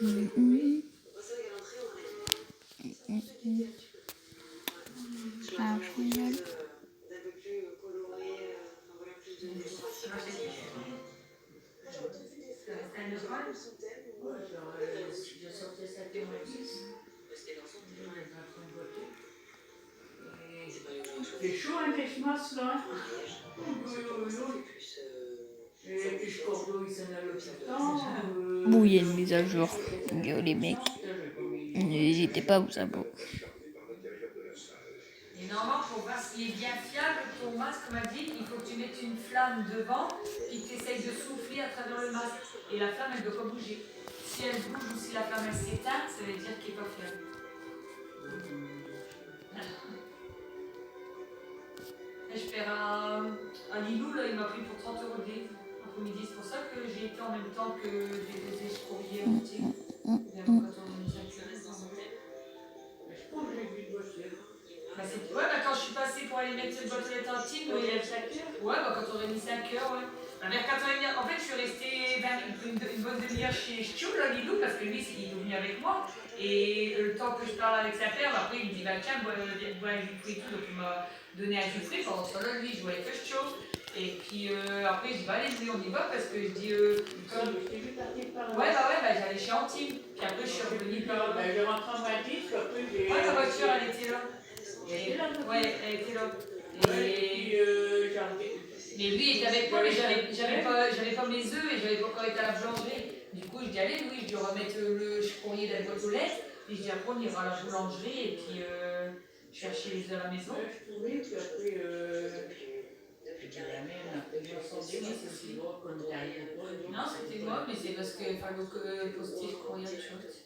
Ah, génial. C'est chaud un Christmas là. Et je corbeau, ils sont à l'hôpital. Bon, il y a une mise à jour. Yo les mecs, n'hésitez pas à vous abonner. Et normalement, pour voir s'il est bien fiable, ton masque m'a dit qu'il faut que tu mettes une flamme devant et que tu essayes de souffler à travers le masque. Et la flamme, elle ne doit pas bouger. Si elle bouge ou si la flamme elle s'éteint, ça veut dire qu'il n'est pas fiable. Et je perds un Lilou, là, il m'a pris pour 30 € de livre après-midi. C'est pour ça que j'ai été en même temps que j'ai posé ce courrier au petit. Même quand on nous a tiré sans hôtel. Je pense que j'ai vu une voiture. Ouais, bah quand je suis passée pour aller mettre une boîte aux lettres intime, il y a 5 heures. Ouais, bah quand on aurait mis 5 heures, ouais. Vers 4h30, en fait, je suis restée une bonne demi-heure chez Stio, là, Lilou, parce que lui, il est venu avec moi. Et le temps que je parle avec sa père, après, il me dit, bah tiens, bois un jus de fruits et tout. Donc, il m'a donné un jus de fruits. Pendant ce temps-là, lui, je jouais avec Stio. Et puis après, je dis, bah allez, on y va, parce que je dis, comme. Ouais, bah j'allais chez Antime. Puis après, je suis revenue par. Bah, je rentre en Madrid, après, j'ai. Ouais, la voiture, elle était là. Ouais, elle était là. Mais lui était avec moi, mais j'avais pas mes œufs et j'avais pas encore été à la boulangerie. Du coup, je dis, allez, Louis, je dois remettre le courrier de la boîte aux lettres. Et je dis, après, on ira à la boulangerie et puis chercher les œufs à la maison. Je trouvais que après, non, c'était moi, mais c'est parce qu'il fallait poster le courrier de chose.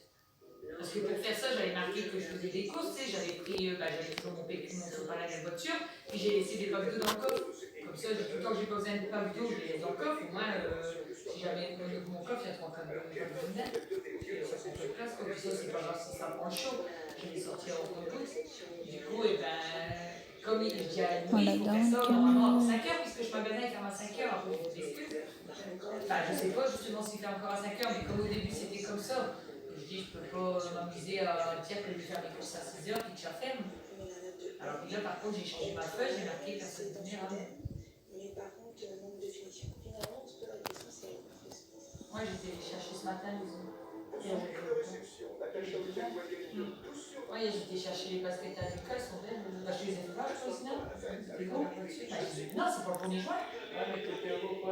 Parce que pour faire ça, j'avais marqué que je faisais des courses, tu sais, j'avais toujours mon sopalin de la voiture, puis j'ai laissé des packs d'eau dans le coffre. Comme ça, tout le temps que j'ai pas besoin de packs d'eau, je les laisse dans le coffre. Au moins, si jamais mon coffre, il y a 3 packs d'eau dedans. Ça prend peu de place, comme ça, c'est pas grave si ça prend chaud. Je vais les sortir en compte. Du coup, et ben, comme je dis à Louis, il faut faire ça normalement avant 5h, puisque je magasin il ferme à 5h, après je m'excuse. Enfin, je sais pas justement s'il fait encore à 5h, mais comme au début c'était comme ça. Je dis, je peux pas m'amuser à dire que je vais faire mes courses à 6h puis que ça ferme. Alors que là, par contre, j'ai changé ma feuille, j'ai marqué personne vulnérable. Mais par contre, nombre de finitions. Finalement, toute la question, c'est la question. Moi, j'étais chercher ce matin les œufs. Oui, j'étais chercher les baskets à l'école, elles sont belles. Bah, je les ai fait pas, je crois, sinon. Non, c'est pour le 1er juin.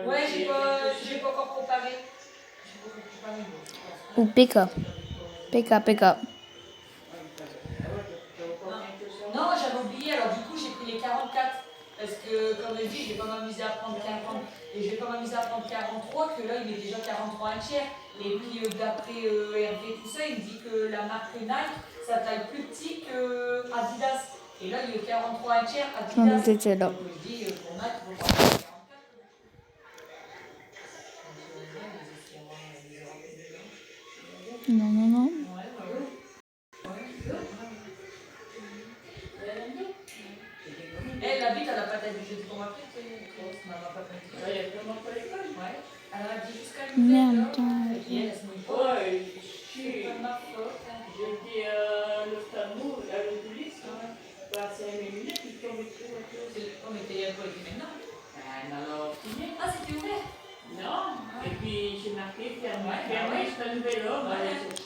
Ouais, j'ai pas encore comparé. Ou PK. PK. Non, j'avais oublié, alors du coup j'ai pris les 44. Parce que comme je dis, je vais pas m'amuser à prendre 40. Et je vais pas m'amuser à prendre 43, que là il est déjà 43 un tiers. Et puis d'après Hervé, tout ça, il me dit que la marque Nike, ça taille plus petit que Adidas. Et là il est 43 un tiers Adidas. On était là. Donc je dis pour Nike, il faut prendre 44. Non. Elle habite à la patate du jeu de ton appel, tu m'as pas compris. Elle est vraiment pas l'école. Ouais. Alors elle dit jusqu'à Merde, et puis elle se met pas. Ouais, c'est pas ma faute. J'ai dit à l'ophtalmo, à l'oculiste, c'est mes lunettes qui tombent dessus. Oh, mais t'es à quoi maintenant? Alors, ah, c'était ouvert? Non. Et puis j'ai marqué fermé. Fermé, c'est un nouvel homme.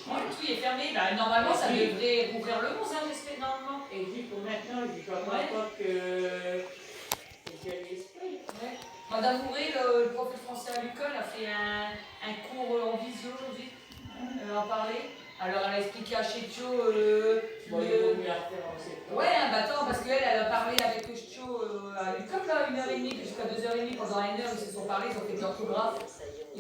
Tout est fermé. Bah, normalement, ça devrait ouvrir le 11, j'espère, normalement. Et puis pour maintenant, je ne vois pas que j'ai l'esprit. Ouais. Madame Mouré, le prof de français à l'école, a fait un cours en visio aujourd'hui. En parler. Alors elle a expliqué à Chetio ouais, attends, parce qu'elle a parlé avec Chetio à l'école là, 1h30 jusqu'à 2h30, pendant 1 heure, ils se sont parlé, ils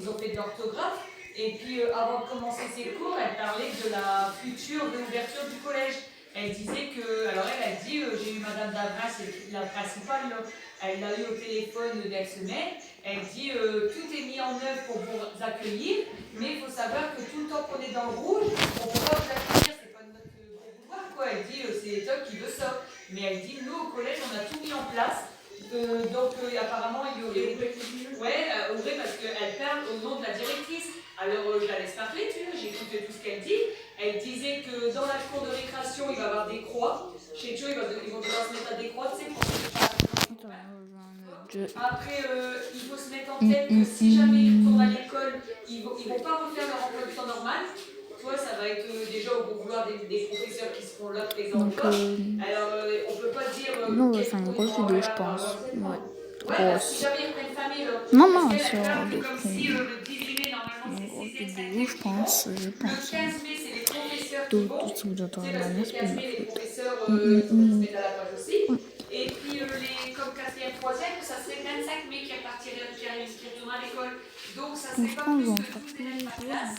ont fait de l'orthographe. Et puis avant de commencer ses cours, elle parlait de la future réouverture du collège. Elle disait que, alors elle a dit, j'ai eu Madame Davras, c'est la principale, là, elle l'a eu au téléphone d'elle semaine. Elle dit tout est mis en œuvre pour vous accueillir, mais il faut savoir que tout le temps qu'on est dans le rouge, on ne peut pas vous accueillir, c'est pas notre pouvoir quoi. Elle dit c'est toi qui veux ça. Mais elle dit nous au collège on a tout mis en place. Donc apparemment il y aurait. Ouais, ouvrez parce qu'elle parle au nom de la directrice. Alors je la laisse parler, tu vois, j'écoute tout ce qu'elle dit. Elle disait que dans la cour de récréation, il va y avoir des croix. Chez Joe, ils vont devoir se mettre à des croix, tu sais, pour se Après, il faut se mettre en tête que si jamais ils retournent à l'école, ils vont pas refaire leur emploi du temps normal. Toi, ça va être déjà au bon vouloir des professeurs qui seront là présents. Donc, alors, on peut pas dire. Non, on va faire une grosse vidéo, je pense. Ouais. Grosse. Si jamais ils reprennent famille, là. Non, non, sur le comme si le 18 mai, normalement, une c'est grosse 6e, vidéo, je pense. Le 15 mai, c'est les professeurs qui Tout vont. ce que vous entendez Parce que maintenant, le c'est 15 pas mai, les ma faute. professeurs se mettent à la page aussi. Et puis, comme 4e, 3e, ça serait 25 mai qui retournera à l'école. Donc, ça serait pas plus que 12 élèves par classe.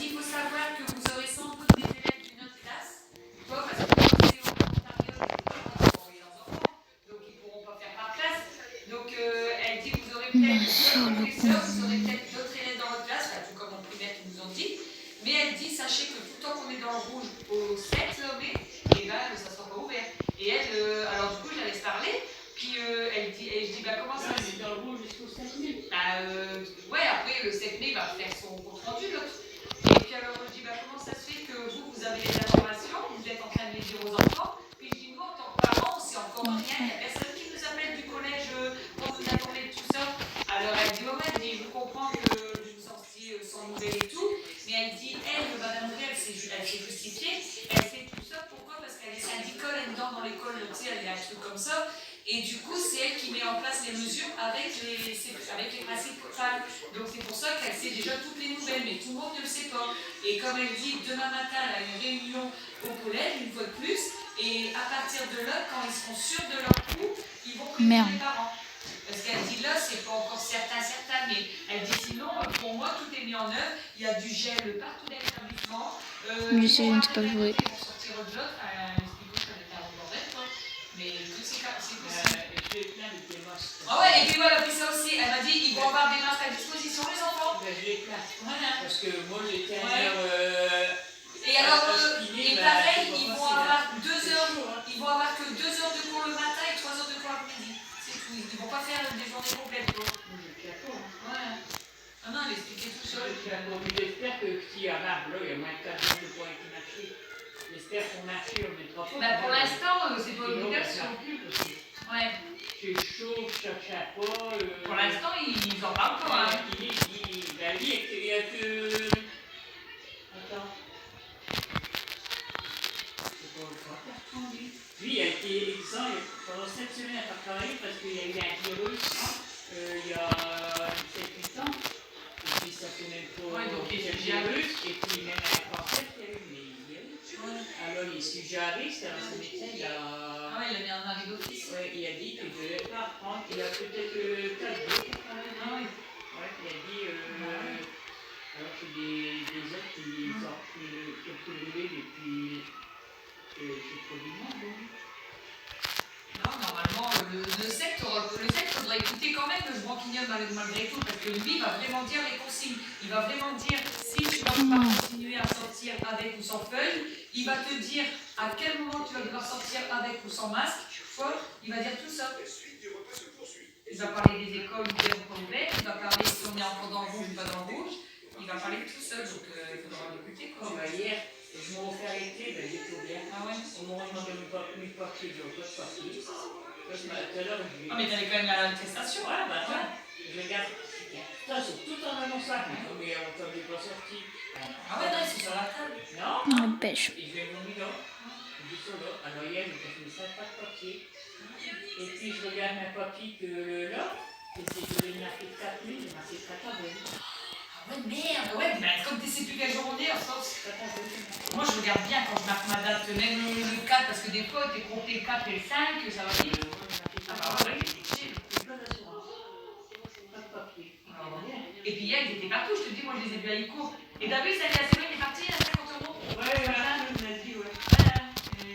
Il faut savoir que vous aurez sans doute des élèves d'une autre classe. Pourquoi? Parce que c'est au volontariat, les enfants, donc ils ne pourront pas faire par classe. Donc, elle dit que vous aurez peut-être d'autres professeurs, vous aurez peut-être d'autres élèves dans votre classe, tout comme en primaire qui nous ont dit. Mais elle dit, sachez que tout le temps qu'on est dans le rouge au 7 mai, et ben, ça ne sera pas ouvert. Et elle, alors du coup, je la laisse parler. Puis elle dit, et je dis, bah comment ça se dans le rouge jusqu'au 7 mai? Ouais, après le 7 mai, il va faire son compte rendu, l'autre. Et puis alors, je dis, bah comment ça se fait que vous avez les informations, vous êtes en train de les dire aux enfants. Puis je dis, nous, en tant que parents, on sait encore rien, il n'y a personne qui nous appelle du collège pour nous informer de tout ça. Alors elle dit, ouais, elle dit, je comprends que je me sens sans nouvelles et tout, mais elle dit, elle, Madame Roulet, elle s'est justifiée, elle fait tout ça, pourquoi? Parce qu'elle est syndicale, elle est dans l'école, tu sais, elle est un truc comme ça. Et du coup, c'est elle qui met en place les mesures avec les principes FAL. Donc c'est pour ça qu'elle sait déjà toutes les nouvelles, mais tout le monde ne le sait pas. Et comme elle dit, demain matin, elle a une réunion au collège, une fois de plus, et à partir de là, quand ils seront sûrs de leur coup, ils vont prévenir les parents. Parce qu'elle dit là, c'est pas encore certain, mais elle dit sinon, pour moi, tout est mis en œuvre, il y a du gel partout dans l'établissement. Je sais, je ne sais pas jouer. Ils vont sortir au bloc, mais tout c'est possible. Ah ouais, et puis voilà, puis ça aussi, elle m'a dit, ils vont avoir des masques à disposition, les enfants. Ben, je les classe. Voilà. Parce que moi, j'étais à l'heure. Et alors, et pareil, ils vont avoir 2 heures, ils vont avoir que 2 heures de cours le matin et 3 heures de cours l'après-midi. C'est tout, ils vont pas faire des journées complètes. Moi, je suis d'accord. Ouais. Ah non, elle expliquait tout seul. J'espère que si à Barbe, là, il y a moins de 4 jours de points qui marchent. J'espère qu'on marche, on mettra pas. Bah pour l'instant, c'est pas obligation. Ouais. C'est chaud, je cherche pas. Pour l'instant, ils en parlent pas. Hein. Il y a que. Attends. C'est pas le temps. Lui, il a été exempt pendant 7 semaines à travailler parce qu'il y a eu un virus il y a 7-8 ans. Et puis ça fait même pas. Ouais, donc il y a un virus, et puis même un cancer qui a eu. Alors, les sujets à risque, alors ce médecin, il a. Ah ouais, il a mis un arrêt d'office. Ouais, il a dit qu'il ne devait pas reprendre. Il a peut-être 4 jours pour travailler. Ah oui. Ouais, il a dit. Alors, c'est des autres qui ont pris le relais depuis. C'est trop du monde, non, normalement, le secte faudra écouter quand même le branquignol malgré tout, parce que lui, il va vraiment dire les consignes. Il va vraiment dire si tu vas pas continuer à sortir avec ou sans feuille, il va te dire à quel moment tu vas devoir sortir avec ou sans masque. Il va dire tout ça. Il va parler des écoles ouvertes ou pas ouvertes, il va parler si on est encore dans le rouge ou pas dans le rouge. Il va parler de tout ça, donc il faudra l'écouter. Hier, je m'en fais arrêter, j'ai tout bien. Ah ouais. Au moment où je m'en donne mes papiers, je n'ai pas de papiers. Ah, mais t'avais quand même la attestation, hein, bah ouais. Je regarde. Ça, c'est tout en annonçant. Mais on t'en est pas sorti. Ah ouais, non, c'est sur la table. Non. La pêche. Et je vais mon bidon. Du sol là. Alors hier, j'ai fait 5 pas de papier. Et puis je regarde mes papiers que là. Et c'est que j'ai marqué 4 000, j'ai marqué 14 000. Ah ouais, merde. Ouais, mais comme tu sais plus quelle journée, en force. Moi, je regarde bien quand je marque ma date, même le 4, parce que des fois, t'es compté le 4 et le 5, ça va vite. Ah bah ouais, et puis hier, ils étaient partout, je te dis, moi je les ai vus à ICO. Et t'as vu, ça y est, Céline est parti à 50 €. Ouais, voilà, je me l'ai dit, ouais.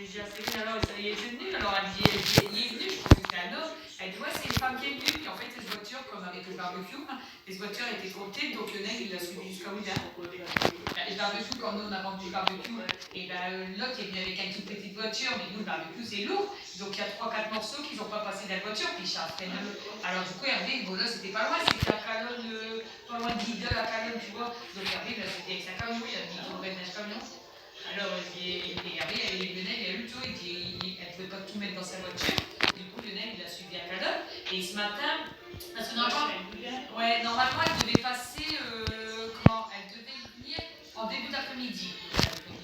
J'ai Céline, alors il est venu, alors elle dit, il est venu, je pense que c'était un homme. Elle dit, ouais, c'est une femme qui est venue, puis en fait, cette voiture, comme avec le barbecue, les voitures étaient comptées, donc le mec, il l'a suivi jusqu'à Ouida. Le barbecue, quand nous on a vendu le barbecue, et ben l'autre est venu avec une toute petite voiture, mais nous, le barbecue, c'est lourd. Donc il y a 3-4 morceaux qui n'ont pas passé dans la voiture, puis ils chargent très neuf. Alors du coup, Hervé, bon là, c'était pas loin, c'était à Calonne, pas loin de Lidl, à Calonne, tu vois. Donc Hervé, là, c'était avec sa camion, il a dit, camion. Alors, et après, Lionel, il a eu le tout, elle ne pouvait pas tout mettre dans sa voiture. Du coup, Lionel, il a suivi à cadeau. Et ce matin, parce que normalement elle devait passer, elle devait y venir en début d'après-midi.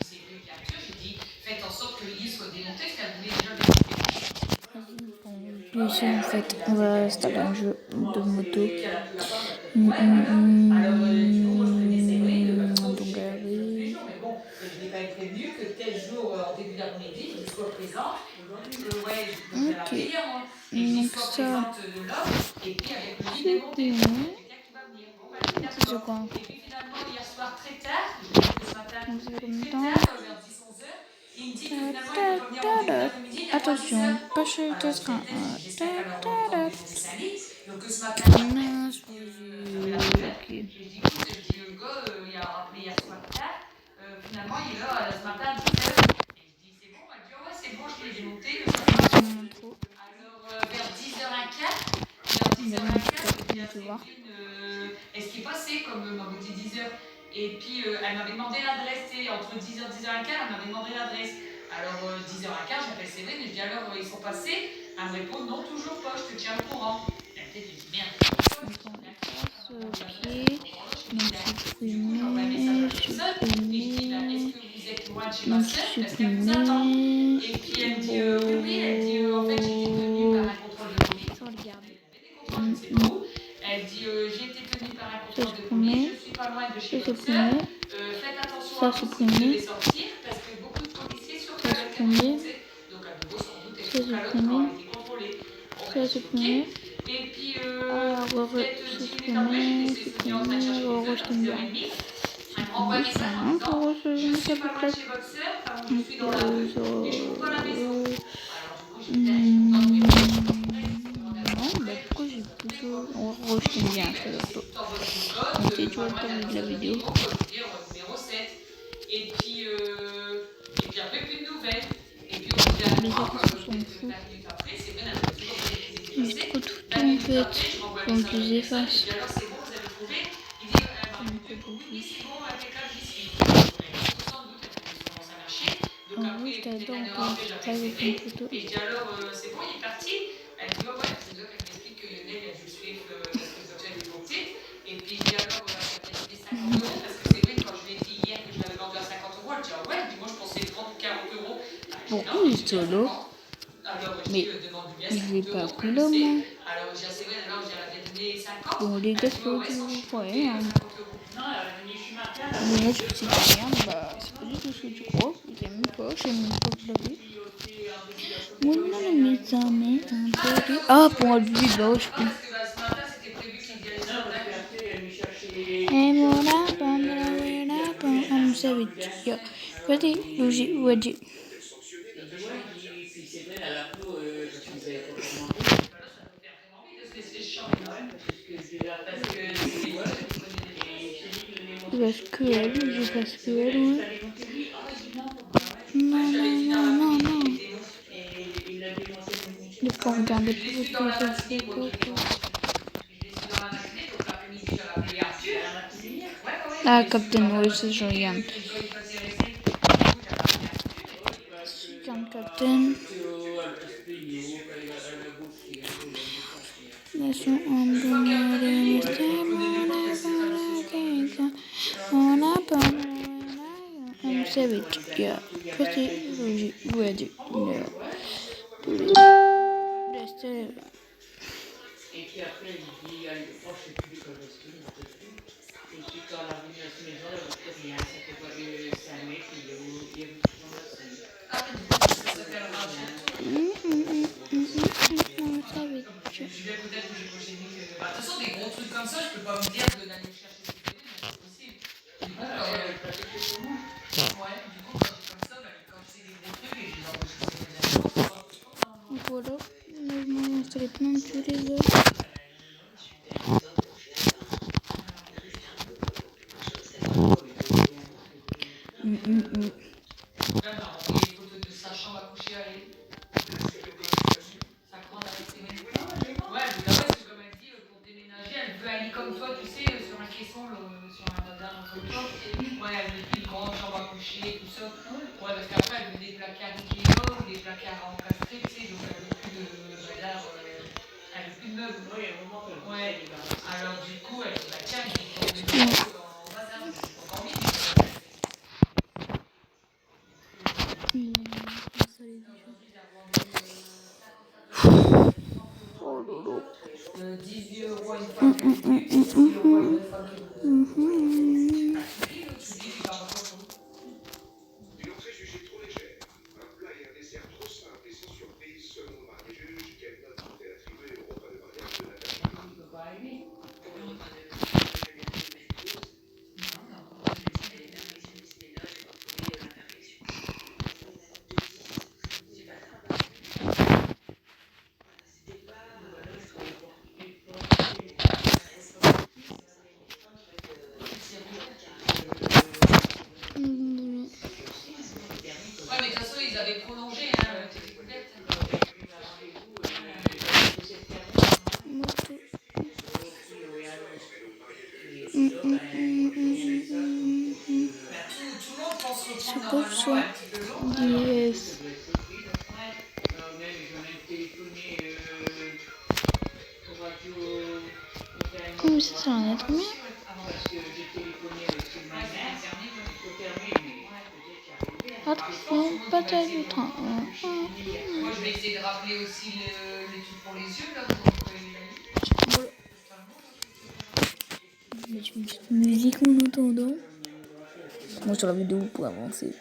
C'est lui qui Arthur, j'ai dit, faites en sorte que le lit soit démonté, parce qu'elle voulait déjà le démonter. Bon, ici, en fait, on va installer un jeu de moto. Donc, oui. Mais bon, je n'ai pas été prévenue que tel jour, en début d'après-midi, je sois présente. Ouais, donc elle a payé, moi. Et que j'y sois présente de l'homme, et puis avec le lit démonté. Il y a quelqu'un qui va venir. Bon, bah, C'est quoi? et puis finalement, hier soir, très tard, ce matin, très tard, vers 10-11 heures, il me dit que finalement, il peut pas venir en début d'après-midi. Attention, pas chez le train. J'espère qu'elle aura le temps de démonter sa lit. Donc ce matin, j'ai dit, écoute, je dis, le gars, il a rappelé hier soir tard. Finalement, il est là ce matin à 10 heures. Et je dis, c'est bon, elle dit, ouais, c'est bon, je l'ai démonté. Alors, vers 10h15, est-ce qu'il passait comme m'avait dit 10h. Et puis, elle m'avait demandé l'adresse, entre 10h et 10h15, elle m'avait demandé l'adresse. Alors, 10h15, j'appelle Séverine et je dis, alors, ils sont passés. Elle me répond, non, toujours pas, je te tiens au courant. Et peut-être, je dis, merde. Donc supprimer. Et puis elle me dit oui, elle dit en fait j'ai été tenue par un contrôle de police. Elle dit j'ai été tenue par un contrôle de police, je suis pas loin de chez votre sœur. Faites attention à vous si vous devez sortir parce que beaucoup de policiers surveillent la camionnette. Donc à nouveau sans doute elle sera l'autre aura été contrôlée. Et puis peut-être 10 minutes après j'étais en train de chercher mes œufs à 10h30. Envoyez ça en disant je suis pas loin de chez votre sœur, je suis dans la rue et je trouve pas la maison. Alors du coup j'ai dit Non, bah du coup j'ai plutôt rejeté bien ça laptop. Donc si tu veux le temps de la vidéo. Numéro 7. Et puis après plus de nouvelles. Et puis on dit à les gens qui s'en foutent. Du coup tout en fait, faut que je les efface. En vrai, je t'adore quand tu travailles avec une photo. Et je dis alors, c'est bon, il est parti. Elle dit, ouais, c'est là qu'elle m'explique que Lionel a dû suivre parce que le voiture est démontée. Et puis je dis alors, elle a dit 50 euros, parce que c'est vrai, quand je lui ai dit hier que je l'avais vendu à 50 euros, elle dit, ah ouais, elle dit, moi je pensais 30 ou 40 euros. Pourquoi il est solo? Mais il n'est pas plus là, moi. Alors j'ai assez bien, alors j'avais donné 50. Bon, les gars, faut que vous croyez. Mais là, tu sais rien, bah, c'est pas du tout ce que tu crois. Je t'aime pas, je sais même pas que je l'ai vu. Ah, pour lui, bah, je peux. Et voilà, I'm savage. Yeah. Ready, Luigi, ready. Parce que elle, ouais. Non. Il faut regarder plus vite que ça fait Ah, Captain, oui, c'est je regarde. Captain. Nation I'm savage, yeah. Pretty ready, yeah. Restez. Et puis après, il dit, oh, je sais plus quoi rester. Et puis quand on a venu à cette maison, il n'y avait rien. C'était pas c'est un mec, il est venu prendre la scène. Ah, ça s'appelle Rachel. Je vais peut-être que j'ai coché de toute façon, des gros trucs comme ça, je peux pas me dire d'aller chercher des télés, c'est possible. Du coup, ouais, du coup, quand j'ai comme ça, quand c'est des gros trucs et que je les enregistre, voilà, je m'ai installé plein de tous les autres. elle veut plus de grande chambre à coucher, tout ça. Ouais, parce qu'après, elle veut des placards Ikea ou des placards encastrés, tu sais, donc elle veut plus de. Elle veut plus de meubles. Oui, il y a un moment qu'elle Ouais. Alors du coup, elle dit, bah tiens, je vais prendre des Ouais. meubles en bazar, mais j'ai pas envie. Oh lolo. 18 € une fois que tu et 10 € une fois que Mhm. Une entrée jugée trop légère, un plat et un dessert trop simples et sans surprise selon le mari juge. Quelle note est attribuée au repas de mariage de Nathalie? Ouais, mais de toute façon, ils avaient prolongé tes découvertes. Tout le monde pense reprendre C'est comme normalement ça. un petit peu long. Yes. Même j'en ai téléphoné au radio Mais ça sert à rien de combien? parce que j'ai téléphoné aussi ma mère au terminé, mais peut-être qu'il y a Attention, pas de du train. Moi, je vais essayer de rappeler aussi les trucs pour les yeux, là. Donc, Voilà. Je vais mettre une petite musique en attendant. Moi sur la vidéo pour avancer.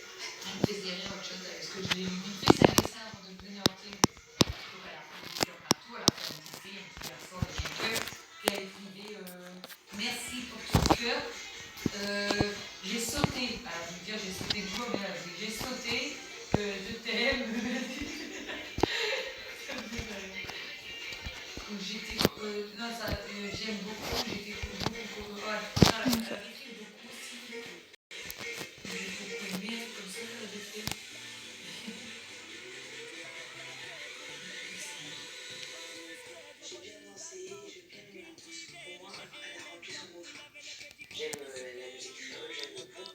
autre chose. Est-ce que je l'ai lu vite fait, ça fait ça avant de venir en télé. Donc, elle a fait des lectures partout, elle a fait un petit garçon de son cœur, puis elle écrivait merci pour ton cœur. J'ai sauté, alors je veux dire j'ai sauté du coup, mais elle a dit j'ai sauté, je t'aime. J'étais, non ça, j'aime beaucoup, j'étais beaucoup, ouais, elle a écrit beaucoup aussi. J'ai beaucoup aimé, comme ça, j'ai fait. J'ai bien dansé, j'aime bien le moment. Pour moi, elle a rempli son contrat. J'aime la musique du folk, j'aime beaucoup,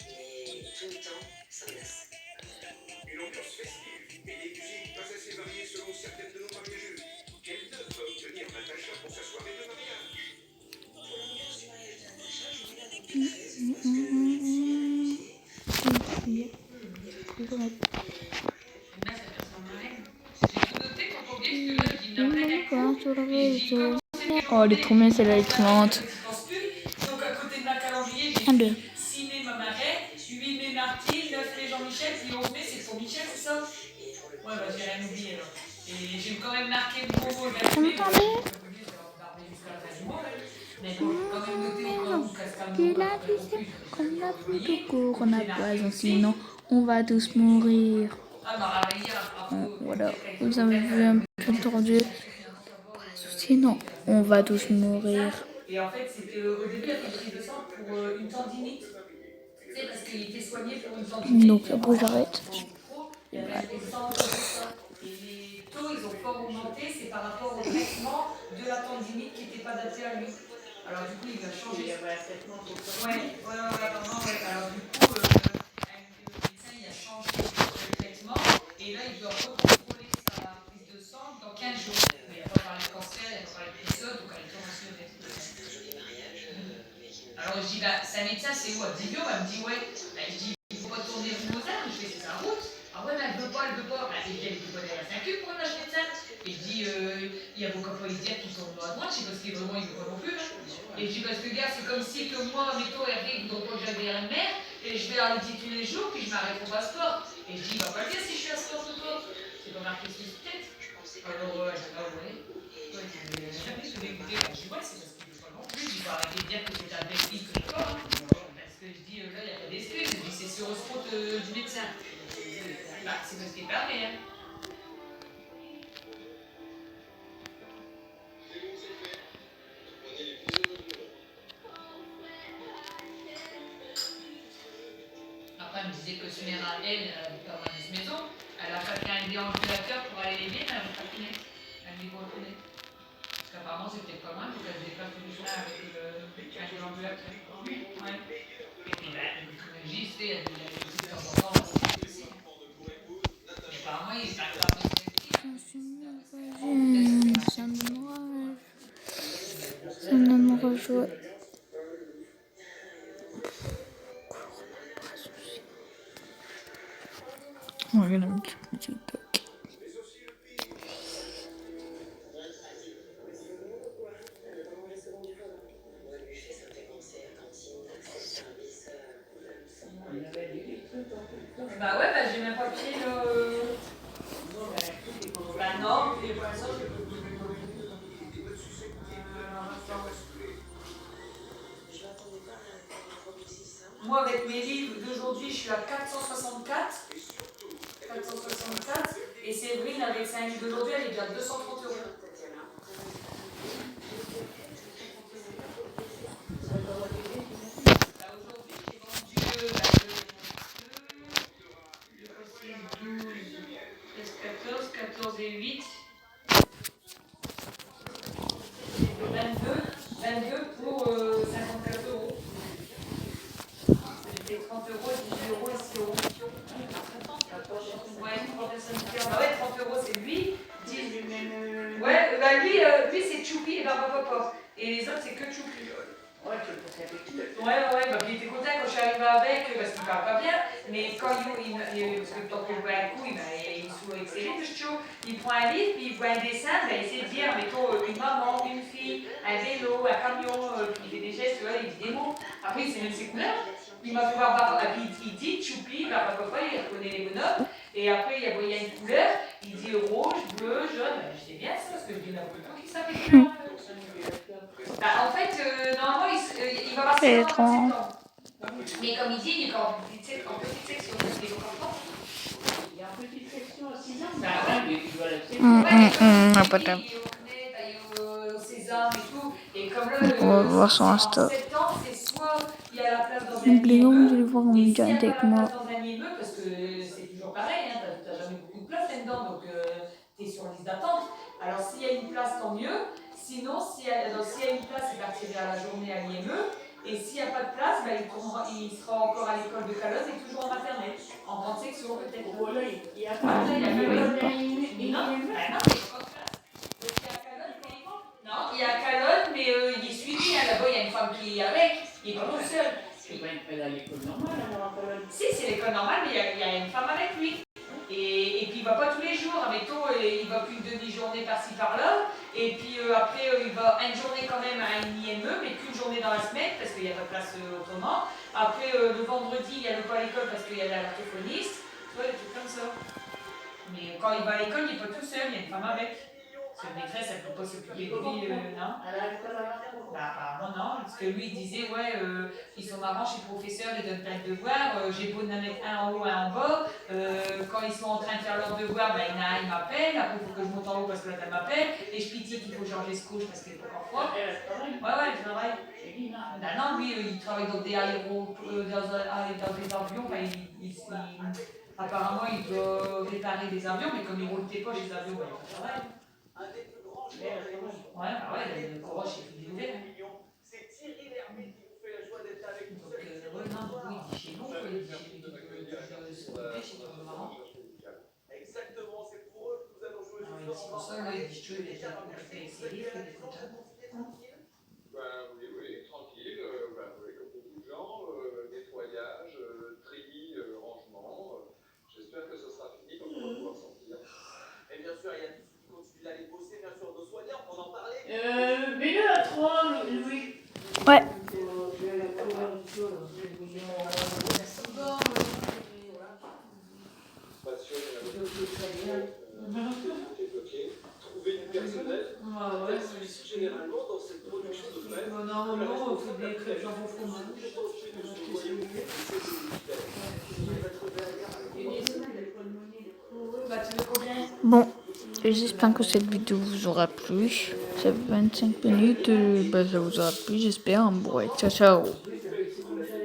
mais tout le temps, ça me lasse. Une ambiance festive et des musiques pas assez variées selon certaines de nos mariageuses. Quelle note va obtenir Natacha pour sa soirée de mariage? Pour l'ambiance du mariage de Natacha, je mets la note de 13 parce que je me suis bien amusée. Il y avait beaucoup de Oh, elle est trop bien celle-là, elle est trop marrante. Donc à côté de ma calendrier, j'ai 1, 2. 6 mai ma Marais, 8 mai Martine, 9 mai Jean-Michel, puis 11 mai c'est pour Michel, c'est ça? Ouais, bah j'ai rien oublié alors. Et j'ai quand même marqué le mot Vous 20 mai. m'entendez? Mais bon, quand même noté au cas où Et la vie, comme la pluie de cours, on n'a pas, sinon on va tous mourir. Voilà, vous avez vu un peu tordu. Sinon, on va tous mourir. Et en fait, c'était au début, elle a fait une prise de sang pour une tendinite. Tu sais, parce qu'il était soigné pour une tendinite. Donc après j'arrête. Il y avait des sangs comme ça. Et les taux, ils ont fort augmenté. C'est par rapport au traitement de la tendinite qui n'était pas adapté à lui. Alors du coup, il a changé. Il y avait un traitement pour ça. Apparemment, ouais. Alors du coup, le médecin, il a changé le traitement. Et là, il doit recontrôler sa prise de sang dans 15 jours. Mais il n'a pas parlé de cancer, il n'a pas parlé de ça, donc elle est commencée le traitement. Alors je dis, bah, sa médecin, c'est où? Elle me dit, Guillaume, elle me dit, ouais. Bah, je dis, il faut retourner rue Mozart. Je fais, c'est sa route. Ah ouais, mais elle veut pas. Bah, et puis elle était pas derrière sa queue pour un médecin. Et je dis, il y a vos copains dire qu'ils sont à droite, je sais pas si vraiment ils veulent pas non plus. Hein. Et je dis, parce que gars, c'est comme si que moi, mettons, Hervé, ils voudront pas que j'aille derrière une mère, et je vais à l'outil tous les jours, puis je m'arrête au passeport. Et je dis, il va pas le dire si je suis à sport ce soir. C'est pas marqué sur ce tête. Alors, je dis, ah ouais. Jamais je vais écouter. Je dis, ouais, c'est parce qu'il veut pas non plus. Il va arrêter de dire que c'est un bel fils que je pas. Parce que je dis, là, il n'y a pas d'excuse. Je dis, c'est sur le spot du médecin. Bah, c'est parce qu'il est permis, hein. me disait que Sumera, elle, dans ma maison, elle a chacun un déambulateur pour aller les bien, elle a chacun un micro-poney. Parce qu'apparemment, c'est peut-être pas loin, faut qu'elle se déplace tous les jours avec un déambulateur. Ouais. Et puis, j'y sais, elle dit de temps en temps, c'est possible. Mais apparemment, il est pas grave. Ça me donne rage. On va regarder un petit peu TikTok. Bah ouais, bah j'ai même pas pris le. Bah non, puis pour l'instant, je peux. Moi, avec mes livres d'aujourd'hui, je suis à 464. 464. Et Séverine, avec sa livre d'aujourd'hui, elle est déjà à 230 €. Et 8, 22 pour 54 €. C'était 30 €, 18 € et 6 €. Ouais, 30 personnes différentes. Bah ouais, 30 € c'est lui. 10, ouais, bah lui c'est Choupi et Barbapapa. Et les autres c'est que Choupi. Ouais, bah puis il était content quand je suis arrivée avec, parce qu'il parle pas bien, mais quand parce que tant que je vois un coup, il est sous avec ses livres, il prend un livre, puis il voit un dessin, il essaie de dire, mettons, une maman, une fille, un vélo, un camion, puis il fait des gestes, il dit des mots. Après, il sait même ses couleurs. Il m'a fait voir, puis il dit Choupi, Barbapapa, il reconnaît les bonhommes, et après, il y a une couleur, il dit rouge, bleu, jaune, je sais bien ça, parce que je dis n'importe quoi qui savait les couleurs. Bah, en fait, normalement, il va passer en septembre. Mais comme il dit, il est en petite section. Il y a une petite section à 6 ans. Bah ouais, mais tu dois l'accepter. Pas de... Au Sésame et tout. Et comme là, On va voir son Insta. en septembre, c'est soit il y a la place dans un N'oubliez pas immeuble, de voir mon et s'il y a avec pas la moi. place dans un immeuble, parce que c'est toujours pareil, hein, t'as jamais beaucoup de place là-dedans, donc t'es sur liste d'attente. Alors s'il y a une place, tant mieux. Sinon, s'il y a une place, il partira la journée à l'IME. Et s'il n'y a pas de place, bah, il sera encore à l'école de Calotte et toujours en maternelle. En grande section peut-être. Voilà, il y a pas de il y a non, il y a non, il y a Calotte, mais il est suivi. Hein. Là-bas, il y a une femme qui est avec. Il n'est pas tout seul. C'est pas à l'école normale, alors à Cologne. Si, c'est l'école normale, mais il y a une femme avec lui. Et puis il ne va pas tous les jours, admettons, il va plus une demi-journée par-ci par-là, et puis après il va une journée quand même à une IME, mais qu'une journée dans la semaine, parce qu'il n'y a pas de place autrement. Après le vendredi, il ne va pas à l'école parce qu'il y a l'orthophoniste, tu vois, des trucs comme ça. Mais quand il va à l'école, il n'est pas tout seul, il y a une femme avec. Parce que maîtresse, elle ne peut pas s'occuper de lui, non? Bah, apparemment, non. Parce que lui, il disait, ouais, ils sont marrants chez le professeur, ils donnent plein de devoirs. J'ai beau en mettre un en haut, un en bas. Quand ils sont en train de faire leurs devoirs, bah, il y en a un, il m'appelle. Après, il faut que je monte en haut parce que là, elle m'appelle. Et je pitié qu'il faut changer ce couche parce qu'il est pas encore froid. Ouais, je travaille. Bah, non, lui, il travaille dans des avions. Enfin, apparemment, il doit réparer des avions, mais comme il ne roule pas chez les avions, bah, il travaille. Ouais, le courage, c'est tout déroulé. C'est Thierry Lhermitte qui vous fait la joie d'être avec nous. Donc, il dit chez nous, il dit chez ton maman. Exactement, c'est pour eux que nous allons jouer. C'est pour ça, il dit que les gens qui fait essayer, il fait des comptables. Oui, tranquille, comme beaucoup de gens, nettoyage, tri, rangement. J'espère que ce sera fini, donc on va pouvoir sortir. Et bien sûr, il y a tous ceux qui continuent d'aller bosser, bien sûr, nos soignants, on en parlait. Mais là, à 3, Louis. Ouais. Trouver du personnel, généralement dans cette production de fête. Normalement, on fait des crêpes jambon fromage. Bon, j'espère que cette vidéo vous aura plu. Ça fait 25 minutes, ça vous aura plu, j'espère. Bon, ouais, ciao, ciao.